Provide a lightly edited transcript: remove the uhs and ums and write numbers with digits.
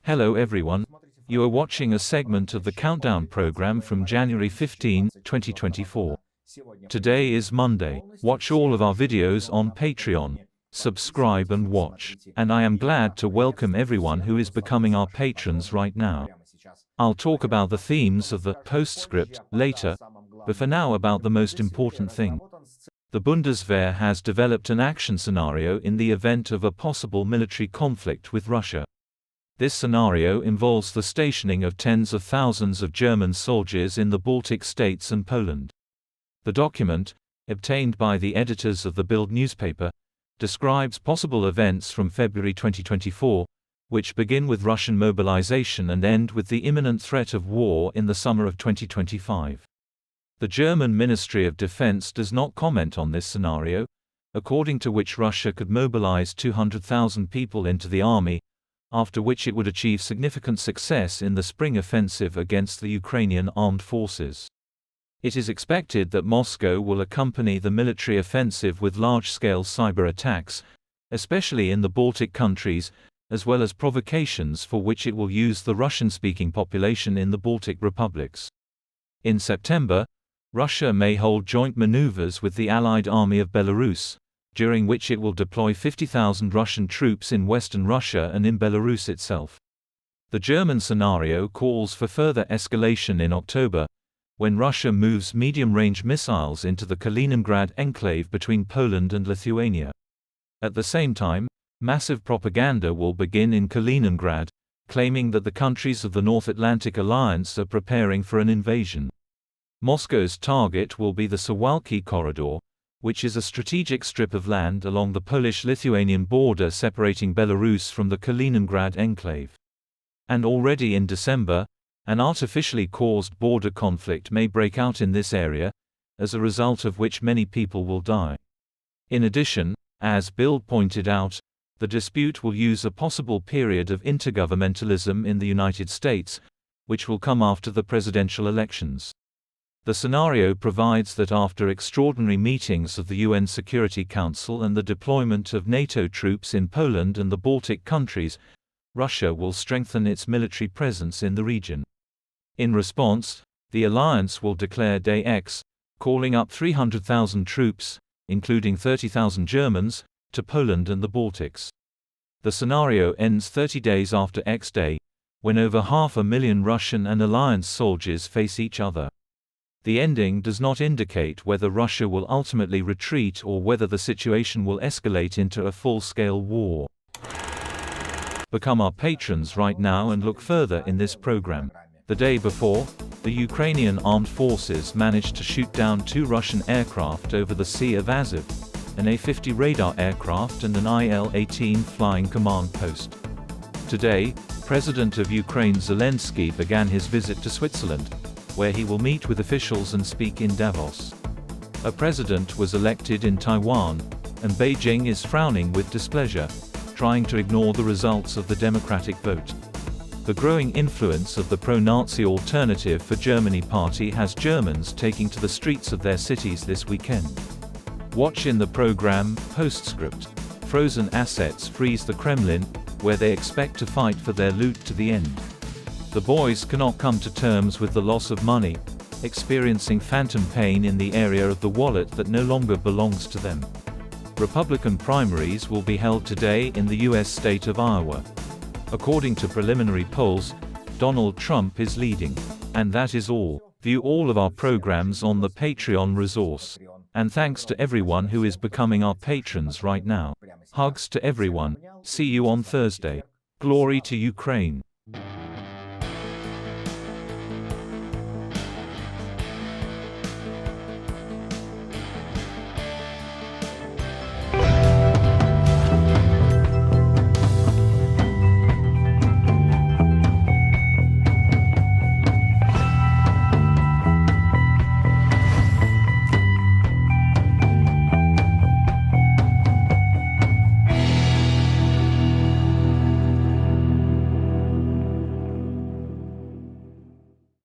Hello everyone. You are watching a segment of the Countdown program from January 15, 2024. Today is Monday. Watch all of our videos on Patreon. Subscribe and watch. And I am glad to welcome everyone who is becoming our patrons right now. I'll talk about the themes of the postscript later, but for now about the most important thing. The Bundeswehr has developed an action scenario in the event of a possible military conflict with Russia. This scenario involves the stationing of tens of thousands of German soldiers in the Baltic states and Poland. The document, obtained by the editors of the Bild newspaper, describes possible events from February 2024, which begin with Russian mobilization and end with the imminent threat of war in the summer of 2025. The German Ministry of Defense does not comment on this scenario, according to which Russia could mobilize 200,000 people into the army, after which it would achieve significant success in the spring offensive against the Ukrainian armed forces. It is expected that Moscow will accompany the military offensive with large-scale cyber attacks, especially in the Baltic countries, as well as provocations for which it will use the Russian-speaking population in the Baltic republics. In September, Russia may hold joint maneuvers with the Allied Army of Belarus, during which it will deploy 50,000 Russian troops in western Russia and in Belarus itself. The German scenario calls for further escalation in October, when Russia moves medium-range missiles into the Kaliningrad enclave between Poland and Lithuania. At the same time, massive propaganda will begin in Kaliningrad, claiming that the countries of the North Atlantic Alliance are preparing for an invasion. Moscow's target will be the Suwalki Corridor, which is a strategic strip of land along the Polish-Lithuanian border separating Belarus from the Kaliningrad enclave. And already in December, an artificially caused border conflict may break out in this area, as a result of which many people will die. In addition, as Bild pointed out, the dispute will use a possible period of intergovernmentalism in the United States, which will come after the presidential elections. The scenario provides that after extraordinary meetings of the UN Security Council and the deployment of NATO troops in Poland and the Baltic countries, Russia will strengthen its military presence in the region. In response, the alliance will declare Day X, calling up 300,000 troops, including 30,000 Germans, to Poland and the Baltics. The scenario ends 30 days after X Day, when over 500,000 Russian and alliance soldiers face each other. The ending does not indicate whether Russia will ultimately retreat or whether the situation will escalate into a full-scale war. Become our patrons right now and look further in this program. The day before, the Ukrainian armed forces managed to shoot down 2 Russian aircraft over the Sea of Azov, an A-50 radar aircraft and an Il-18 flying command post. Today, President of Ukraine Zelensky began his visit to Switzerland, where he will meet with officials and speak in Davos. A president was elected in Taiwan, and Beijing is frowning with displeasure, trying to ignore the results of the democratic vote. The growing influence of the pro-Nazi Alternative for Germany party has Germans taking to the streets of their cities this weekend. Watch in the program, Postscript. Frozen assets freeze the Kremlin, where they expect to fight for their loot to the end. The boys cannot come to terms with the loss of money, experiencing phantom pain in the area of the wallet that no longer belongs to them. Republican primaries will be held today in the U.S. state of Iowa. According to preliminary polls, Donald Trump is leading. And that is all. View all of our programs on the Patreon resource. And thanks to everyone who is becoming our patrons right now. Hugs to everyone. See you on Thursday. Glory to Ukraine.